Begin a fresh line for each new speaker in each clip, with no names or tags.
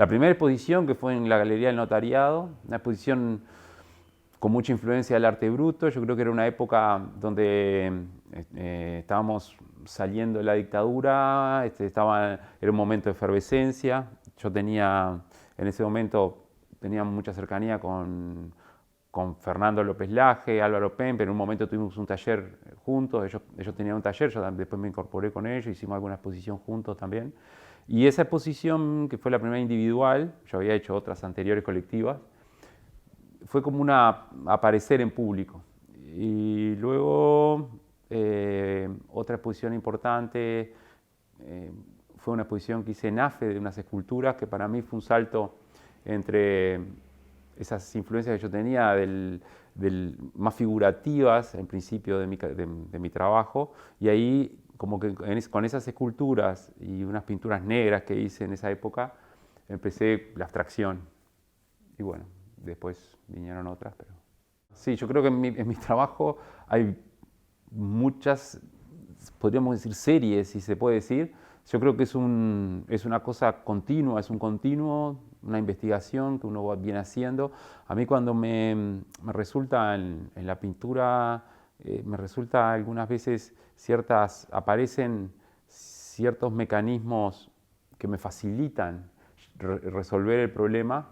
La primera exposición, que fue en la Galería del Notariado, una exposición con mucha influencia del arte bruto. Yo creo que era una época donde estábamos saliendo de la dictadura, era un momento de efervescencia. Yo en ese momento tenía mucha cercanía con Fernando López Laje, Álvaro Pempe. En un momento tuvimos un taller juntos, ellos tenían un taller, yo después me incorporé con ellos, hicimos alguna exposición juntos también. Y esa exposición, que fue la primera individual, yo había hecho otras anteriores colectivas, fue como aparecer en público. Y luego otra exposición importante fue una exposición que hice en AFE de unas esculturas, que para mí fue un salto entre esas influencias que yo tenía más figurativas en principio de mi trabajo, y ahí como que con esas esculturas y unas pinturas negras que hice en esa época, empecé la abstracción. Y bueno, después vinieron otras, pero... Sí, yo creo que en mi trabajo hay muchas, podríamos decir series, si se puede decir. Yo creo que es una cosa continua, es un continuo, una investigación que uno viene haciendo. A mí cuando me resulta en la pintura, me resulta algunas veces aparecen ciertos mecanismos que me facilitan resolver el problema.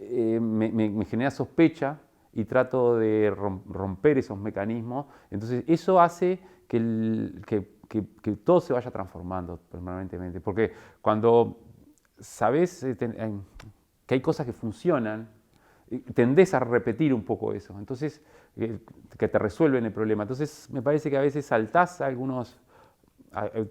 Me genera sospecha y trato de romper esos mecanismos. Entonces eso hace que todo se vaya transformando permanentemente. Porque cuando sabes que hay cosas que funcionan, tendés a repetir un poco eso. Entonces, que te resuelven el problema. Entonces me parece que a veces saltás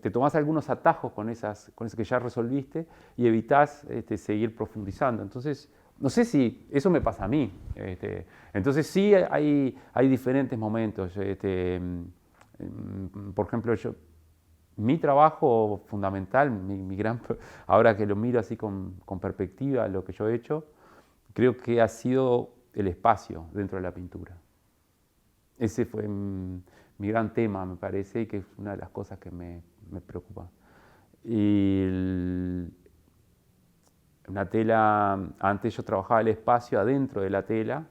te tomás algunos atajos con eso que ya resolviste y evitás seguir profundizando. Entonces, no sé si eso me pasa a mí. Entonces sí hay diferentes momentos. Por ejemplo, mi trabajo fundamental, ahora que lo miro así con perspectiva, lo que yo he hecho, creo que ha sido el espacio dentro de la pintura. Ese fue mi gran tema, me parece, y que es una de las cosas que me preocupa. Y una tela, antes yo trabajaba el espacio adentro de la tela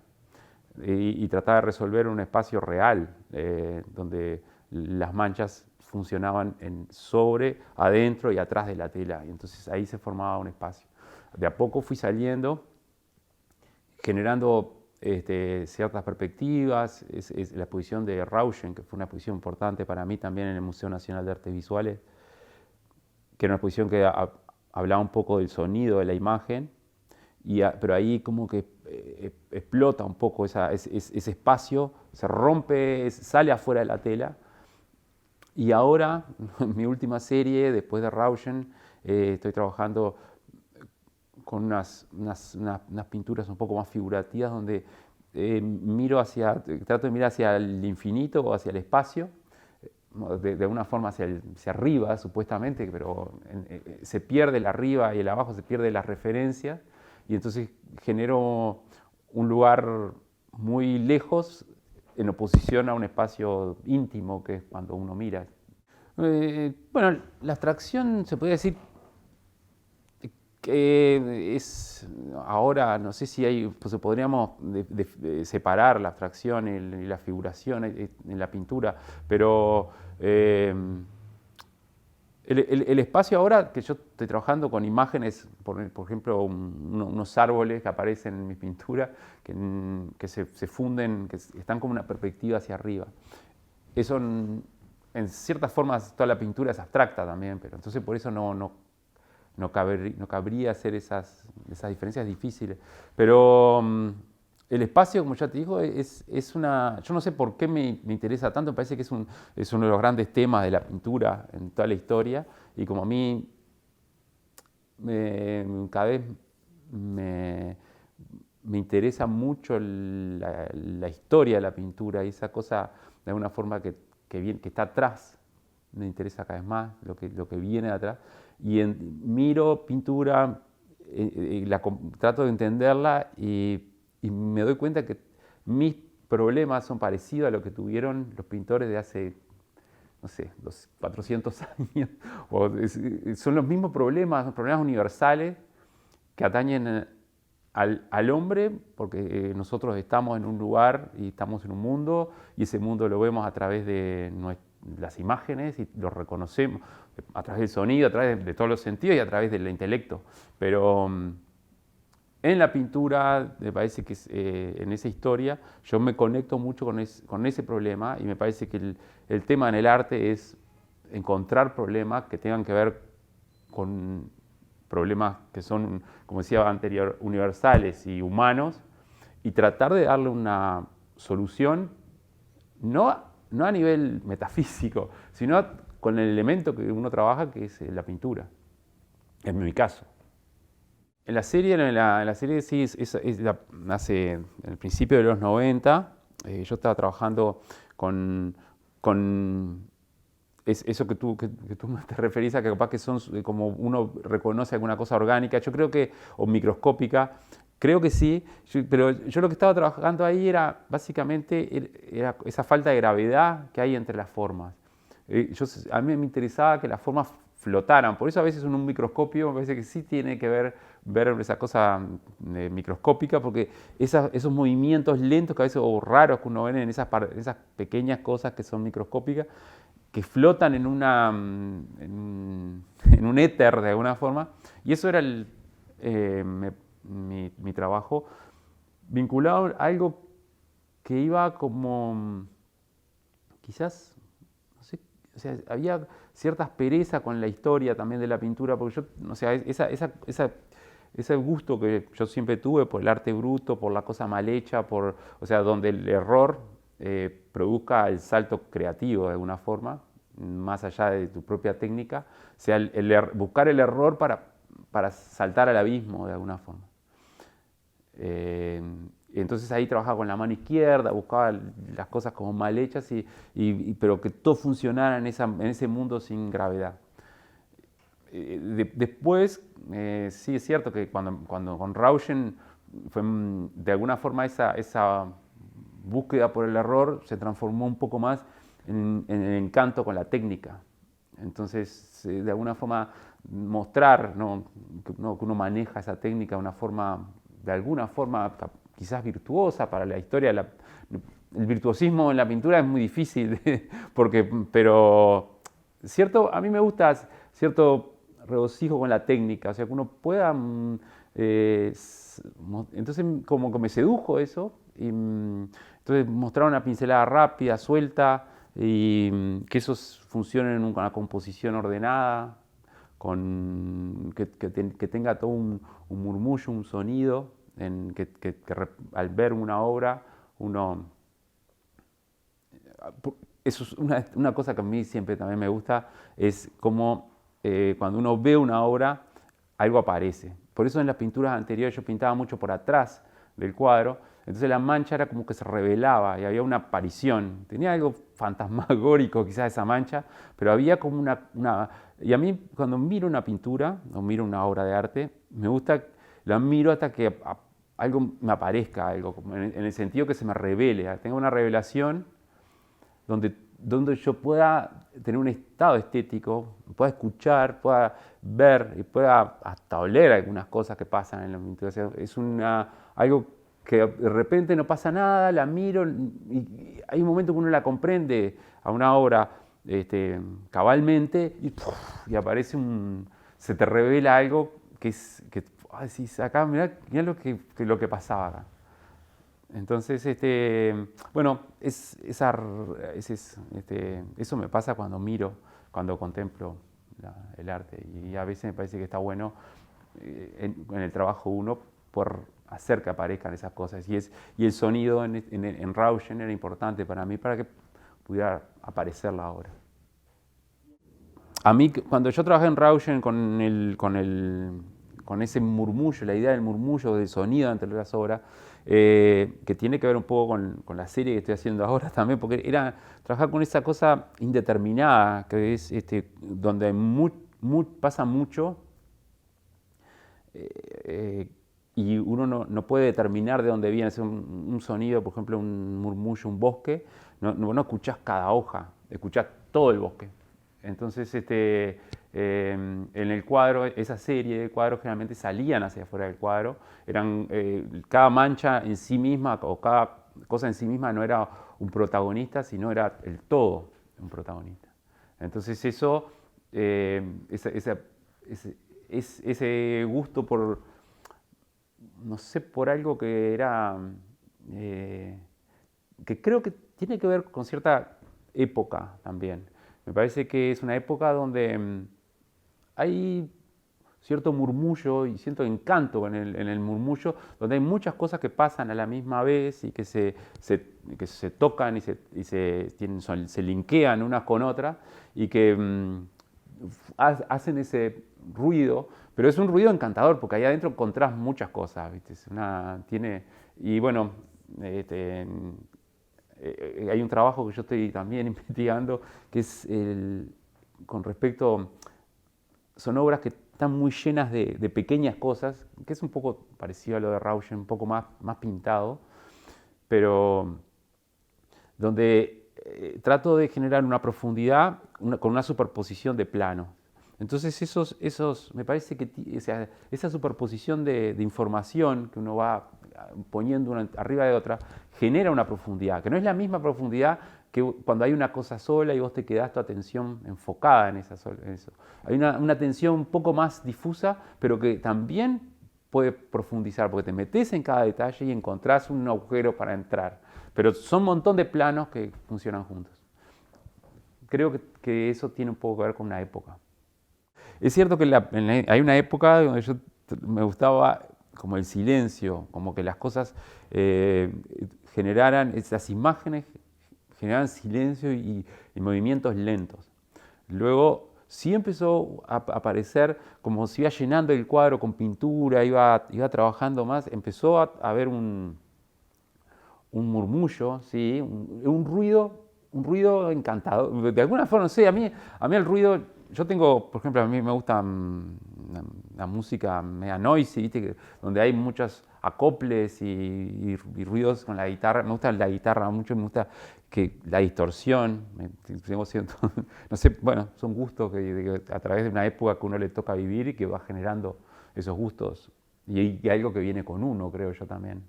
y trataba de resolver un espacio real, donde las manchas funcionaban sobre, adentro y atrás de la tela. Y entonces ahí se formaba un espacio. De a poco fui saliendo, generando ciertas perspectivas. Es la exposición de Rauschen, que fue una exposición importante para mí también en el Museo Nacional de Artes Visuales, que era una exposición que hablaba un poco del sonido de la imagen, pero ahí como que explota un poco ese espacio, se rompe, sale afuera de la tela. Y ahora, en mi última serie, después de Rauschen, estoy trabajando con unas pinturas un poco más figurativas, donde trato de mirar hacia el infinito o hacia el espacio, de alguna forma hacia arriba, supuestamente, pero se pierde el arriba y el abajo, se pierde las referencias, y entonces genero un lugar muy lejos en oposición a un espacio íntimo, que es cuando uno mira. Bueno, la abstracción se podría decir que es ahora, no sé si pues podríamos separar la abstracción y la figuración en la pintura, pero el espacio ahora que yo estoy trabajando con imágenes, por ejemplo, unos árboles que aparecen en mi pintura, que se funden, que están como una perspectiva hacia arriba. Eso, en ciertas formas, toda la pintura es abstracta también, pero entonces por eso no cabría hacer esas diferencias difíciles. Pero el espacio, como ya te digo, yo no sé por qué me interesa tanto, me parece que es uno de los grandes temas de la pintura en toda la historia, y como a mí cada vez me interesa mucho la historia de la pintura, y esa cosa de alguna forma que está atrás, me interesa cada vez más lo que viene de atrás. Y miro pintura, trato de entenderla y me doy cuenta que mis problemas son parecidos a lo que tuvieron los pintores de hace, no sé, los 400 años. Son los mismos problemas universales, que atañen al hombre, porque nosotros estamos en un lugar y estamos en un mundo, y ese mundo lo vemos a través de las imágenes y lo reconocemos a través del sonido, a través de todos los sentidos y a través del intelecto. Pero en la pintura, me parece que en esa historia yo me conecto mucho con ese problema, y me parece que el tema en el arte es encontrar problemas que tengan que ver con problemas que son, como decía anterior, universales y humanos, y tratar de darle una solución no a nivel metafísico, sino con el elemento que uno trabaja, que es la pintura, en mi caso. En la serie sí, nace en el principio de los 90, yo estaba trabajando con eso que tú te referís a, que capaz que son como uno reconoce alguna cosa orgánica, yo creo que, o microscópica, creo que sí, pero yo lo que estaba trabajando ahí era básicamente era esa falta de gravedad que hay entre las formas. A mí me interesaba que las formas flotaran, por eso a veces en un microscopio me parece que sí tiene que ver esa cosa microscópica, porque esos movimientos lentos que a veces, o raros que uno ve en esas pequeñas cosas que son microscópicas, que flotan en un éter de alguna forma, y eso era mi trabajo, vinculado a algo que iba como, quizás, no sé, o sea, había cierta aspereza con la historia también de la pintura, porque yo, o sea, ese gusto que yo siempre tuve por el arte bruto, por la cosa mal hecha, o sea, donde el error produzca el salto creativo de alguna forma, más allá de tu propia técnica, o sea, buscar el error para saltar al abismo de alguna forma. Entonces ahí trabajaba con la mano izquierda, buscaba las cosas como mal hechas, pero que todo funcionara en ese mundo sin gravedad. Después, sí es cierto que cuando con Rauschen fue de alguna forma esa búsqueda por el error se transformó un poco más en el encanto con la técnica. Entonces, de alguna forma mostrar, ¿no? Que uno maneja esa técnica de alguna forma quizás virtuosa para la historia. El virtuosismo en la pintura es muy difícil, pero a mí me gusta cierto regocijo con la técnica, o sea, que uno pueda... entonces como que me sedujo eso, y entonces mostrar una pincelada rápida, suelta, y que eso funcione en una composición ordenada, que tenga todo un murmullo, un sonido, al ver una obra uno... Eso es una cosa que a mí siempre también me gusta, es como cuando uno ve una obra, algo aparece. Por eso en las pinturas anteriores yo pintaba mucho por atrás del cuadro, entonces la mancha era como que se revelaba y había una aparición. Tenía algo fantasmagórico quizás esa mancha, pero había como una... Y a mí cuando miro una pintura o miro una obra de arte, me gusta, la miro hasta que algo me aparezca, algo, en el sentido que se me revele, tenga una revelación donde yo pueda tener un estado estético, pueda escuchar, pueda ver y pueda hasta oler algunas cosas que pasan en la pintura. O sea, es algo que de repente no pasa nada, la miro y hay un momento que uno la comprende a una obra cabalmente y aparece se te revela algo que decís, acá mirá lo que pasaba acá. Entonces, bueno, eso me pasa cuando contemplo el arte, y a veces me parece que está bueno en el trabajo uno por hacer que aparezcan esas cosas, y el sonido en Rauschen era importante para mí para que pudiera aparecer la obra. A mí, cuando yo trabajé en Rauschen con ese murmullo, la idea del murmullo, del sonido entre las obras, que tiene que ver un poco con la serie que estoy haciendo ahora también, porque era trabajar con esa cosa indeterminada, que es donde pasa mucho y uno no puede determinar de dónde viene. Es un sonido, por ejemplo, un murmullo, un bosque, no escuchás cada hoja, escuchás todo el bosque. Entonces, en el cuadro, esa serie de cuadros generalmente salían hacia afuera del cuadro. Cada mancha en sí misma o cada cosa en sí misma no era un protagonista, sino era el todo un protagonista. Entonces eso, ese gusto por, no sé, por algo que era, que creo que tiene que ver con cierta época también. Me parece que es una época donde hay cierto murmullo y cierto encanto en el murmullo, donde hay muchas cosas que pasan a la misma vez y que que se tocan y se linkean unas con otras y que hacen ese ruido, pero es un ruido encantador porque ahí adentro encontrás muchas cosas, ¿viste? Y bueno, este, hay un trabajo que yo estoy también investigando que es con respecto, son obras que están muy llenas de pequeñas cosas, que es un poco parecido a lo de Rauschen, un poco más pintado, pero donde trato de generar una profundidad con una superposición de planos. Entonces me parece que esa superposición de información que uno va poniendo una arriba de otra genera una profundidad, que no es la misma profundidad que cuando hay una cosa sola y vos te quedás tu atención enfocada en eso. Hay una atención un poco más difusa, pero que también puede profundizar, porque te metes en cada detalle y encontrás un agujero para entrar. Pero son un montón de planos que funcionan juntos. Creo que eso tiene un poco que ver con una época. Es cierto que hay una época donde me gustaba como el silencio, como que las cosas generaran, esas imágenes generaban silencio y movimientos lentos. Luego sí empezó a aparecer, como se iba llenando el cuadro con pintura, iba trabajando más, empezó a haber un murmullo, ¿sí? un ruido encantador. De alguna forma, no sé, a mí el ruido, yo tengo, por ejemplo, a mí me gusta la música media noisy, ¿viste? Donde hay muchos acoples y ruidos con la guitarra. Me gusta la guitarra mucho, me gusta la distorsión. No sé, bueno, son gustos que a través de una época que uno le toca vivir y que va generando esos gustos. Y algo que viene con uno, creo yo también.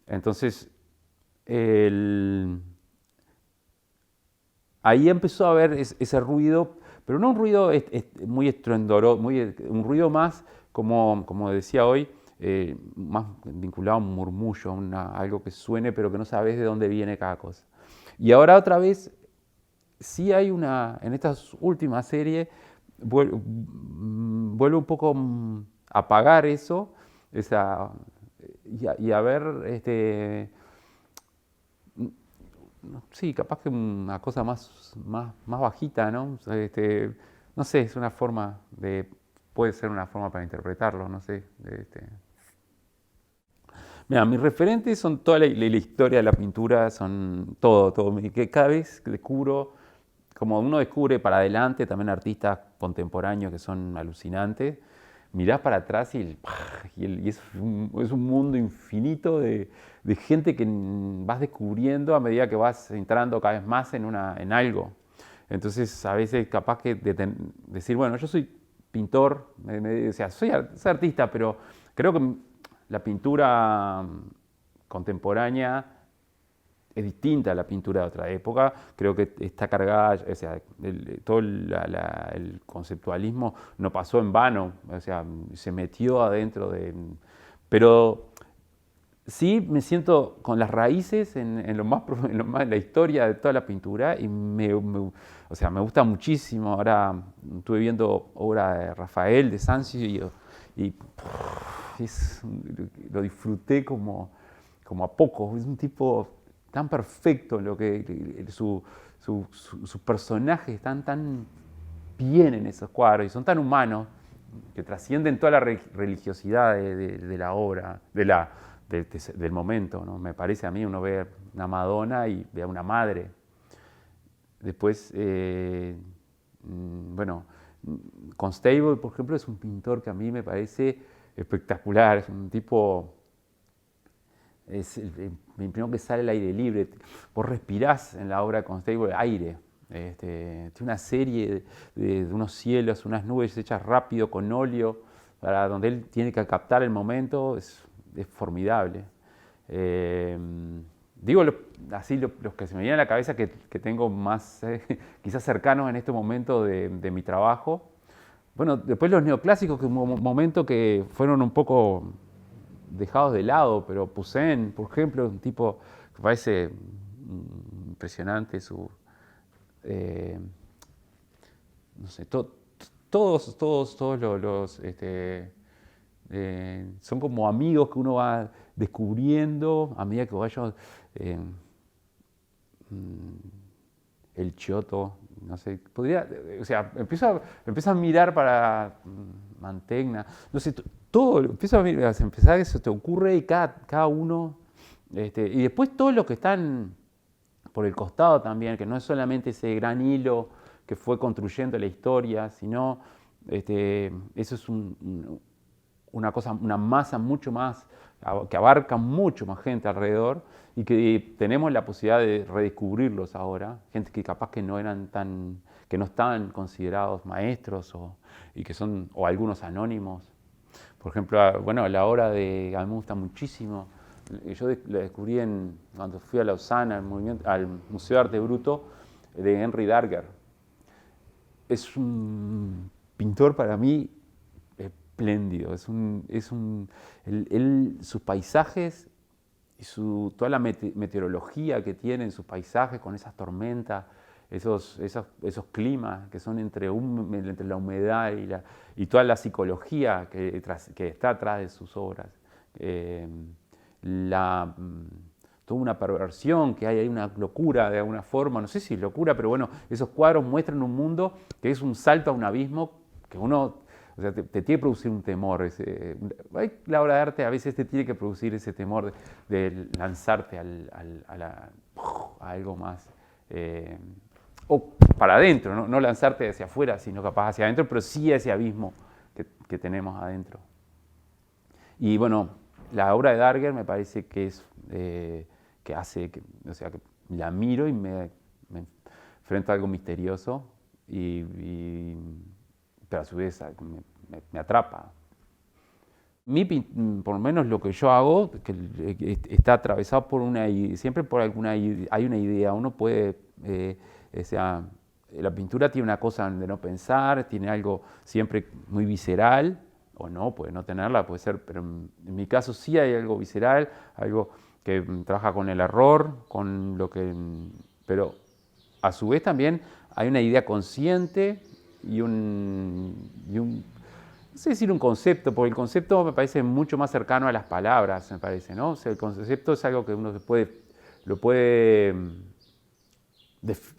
Entonces, ahí empezó a haber ese ruido, pero no un ruido muy estruendoroso, un ruido más, como decía hoy, más vinculado a un murmullo, algo que suene pero que no sabes de dónde viene cada cosa. Y ahora otra vez, sí hay en estas últimas series, vuelve un poco a apagar eso, y a ver, sí, capaz que una cosa más bajita, ¿no? O sea, no sé, es una forma puede ser una forma para interpretarlo, no sé. Mira, mis referentes son toda la historia de la pintura, son todo. Que cada vez descubro, como uno descubre para adelante, también artistas contemporáneos que son alucinantes, mirás para atrás y es un mundo infinito de gente que vas descubriendo a medida que vas entrando cada vez más en algo. Entonces, a veces capaz que decir, bueno, yo soy pintor, o sea, soy artista, pero creo que la pintura contemporánea es distinta a la pintura de otra época. Creo que está cargada, o sea, todo el conceptualismo no pasó en vano, o sea, se metió adentro de... Pero sí me siento con las raíces en lo más en la historia de toda la pintura y o sea, me gusta muchísimo. Ahora estuve viendo obra de Rafael, de Sanzio y lo disfruté como a poco. Es un tipo tan perfecto sus personajes están tan bien en esos cuadros y son tan humanos que trascienden toda la religiosidad de la obra, del momento, ¿no? Me parece a mí, uno ve una Madonna y ve a una madre. Después, bueno, Constable, por ejemplo, es un pintor que a mí me parece espectacular, es un tipo... Es el primero que sale al aire libre. Vos respirás en la obra de Constable aire. tiene una serie de unos cielos, unas nubes hechas rápido con óleo, para donde él tiene que captar el momento, es formidable. Digo así los que se me vienen a la cabeza que tengo más quizás cercanos en este momento de mi trabajo. Bueno, después los neoclásicos, que hubo un momento que fueron un poco dejados de lado, pero Poussin, por ejemplo, un tipo que parece impresionante no sé, todos son como amigos que uno va descubriendo a medida que vaya el Giotto, no sé, podría, o sea, empiezo a mirar para Mantegna, no sé, todo, empiezo a mirar, a empezar que se te ocurre y cada uno, y después todos los que están por el costado también, que no es solamente ese gran hilo que fue construyendo la historia, sino eso es una cosa, una masa mucho más, que abarca mucho más gente alrededor y que tenemos la posibilidad de redescubrirlos ahora, gente que capaz que no eran que no estaban considerados maestros y que son, o algunos anónimos. Por ejemplo, bueno, la obra a mí me gusta muchísimo. Yo la descubrí cuando fui a Lausana, al Museo de Arte Bruto de Henry Darger. Es un pintor para mí espléndido. Sus paisajes y toda la meteorología que tiene en sus paisajes con esas tormentas, esos climas que son entre la humedad y toda la psicología que está atrás de sus obras. Toda una perversión que hay una locura de alguna forma, no sé si es locura, pero bueno, esos cuadros muestran un mundo que es un salto a un abismo que uno, o sea, te tiene que producir un temor. La obra de arte a veces te tiene que producir ese temor de lanzarte a algo más, o para adentro, no lanzarte hacia afuera, sino capaz hacia adentro, pero sí a ese abismo que tenemos adentro. Y bueno, la obra de Darger me parece que es que hace, o sea, que la miro y me enfrento a algo misterioso, pero a su vez me atrapa. Por lo menos lo que yo hago, que está atravesado siempre por hay una idea. Uno puede, o sea, la pintura tiene una cosa de no pensar, tiene algo siempre muy visceral, o no, puede no tenerla, puede ser, pero en mi caso sí hay algo visceral, algo que trabaja con el error, pero a su vez también hay una idea consciente y no sé decir un concepto, porque el concepto me parece mucho más cercano a las palabras, me parece, ¿no? O sea, el concepto es algo que uno lo puede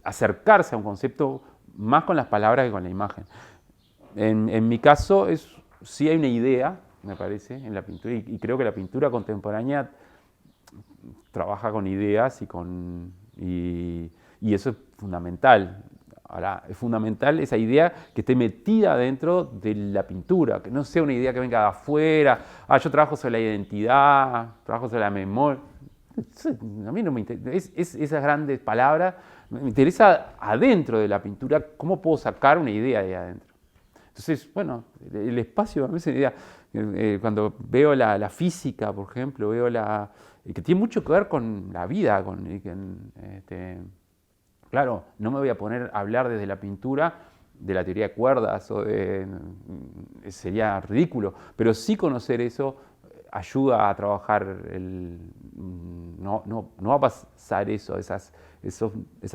acercarse a un concepto más con las palabras que con la imagen. En mi caso, sí hay una idea, me parece, en la pintura, y creo que la pintura contemporánea trabaja con ideas y eso es fundamental. Ahora, es fundamental esa idea que esté metida dentro de la pintura, que no sea una idea que venga de afuera. Yo trabajo sobre la identidad, trabajo sobre la memoria. A mí no me interesa. Esas grandes palabras, me interesa adentro de la pintura, cómo puedo sacar una idea de adentro. Entonces, bueno, el espacio, a veces, cuando veo la física, por ejemplo, que tiene mucho que ver con la vida, claro, no me voy a poner a hablar desde la pintura de la teoría de cuerdas, sería ridículo, pero sí conocer eso ayuda a trabajar, no va a pasar esas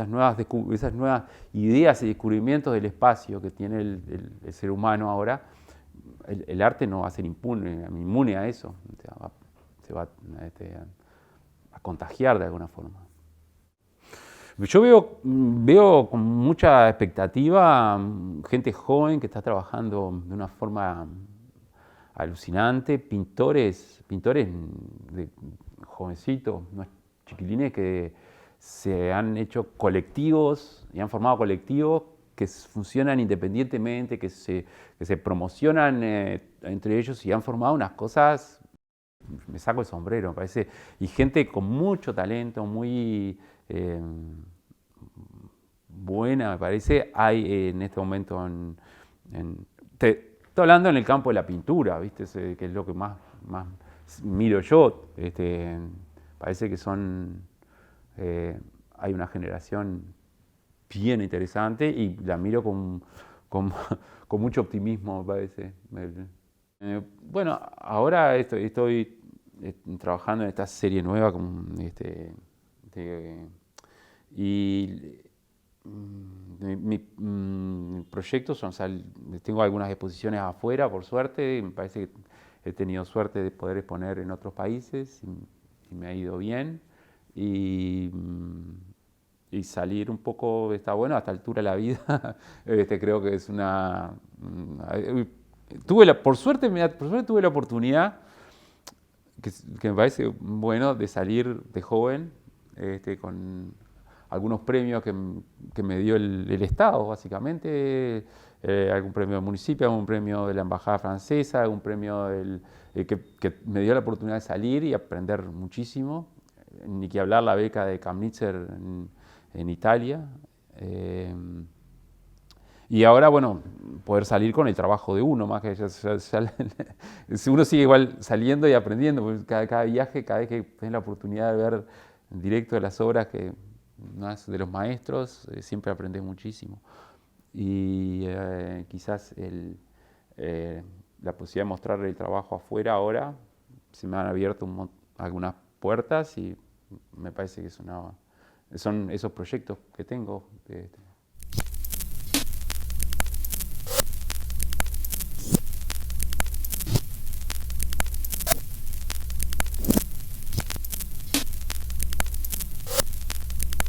nuevas ideas y descubrimientos del espacio que tiene el ser humano ahora. El arte no va a ser inmune a eso, se va a contagiar de alguna forma. Yo veo con mucha expectativa gente joven que está trabajando de una forma alucinante, pintores de jovencitos, unos chiquilines que se han hecho colectivos y han formado colectivos que funcionan independientemente, que se promocionan entre ellos y han formado unas cosas, me saco el sombrero, me parece, y gente con mucho talento, buena, me parece, hay en este momento estoy hablando en el campo de la pintura, ¿viste? Que es lo que más miro yo. Parece que hay una generación bien interesante y la miro con, con mucho optimismo, me parece. Bueno, ahora estoy trabajando en esta serie nueva y mi proyecto tengo algunas exposiciones afuera, por suerte, y me parece que he tenido suerte de poder exponer en otros países y me ha ido bien. Y, y salir un poco, está bueno, a esta altura de la vida, creo que es por suerte, por suerte tuve la oportunidad, que me parece bueno, de salir de joven, con algunos premios que me dio el Estado, básicamente, algún premio del municipio, algún premio de la Embajada Francesa, algún premio que me dio la oportunidad de salir y aprender muchísimo, ni que hablar la beca de Kamnitzer en Italia. Y ahora, bueno, poder salir con el trabajo de uno, más que uno sigue igual saliendo y aprendiendo, porque cada viaje, cada vez que tienes la oportunidad de ver en directo las obras de los maestros, siempre aprendes muchísimo. Y quizás la posibilidad de mostrar el trabajo afuera ahora, se me han abierto algunas puertas y me parece que son esos proyectos que tengo.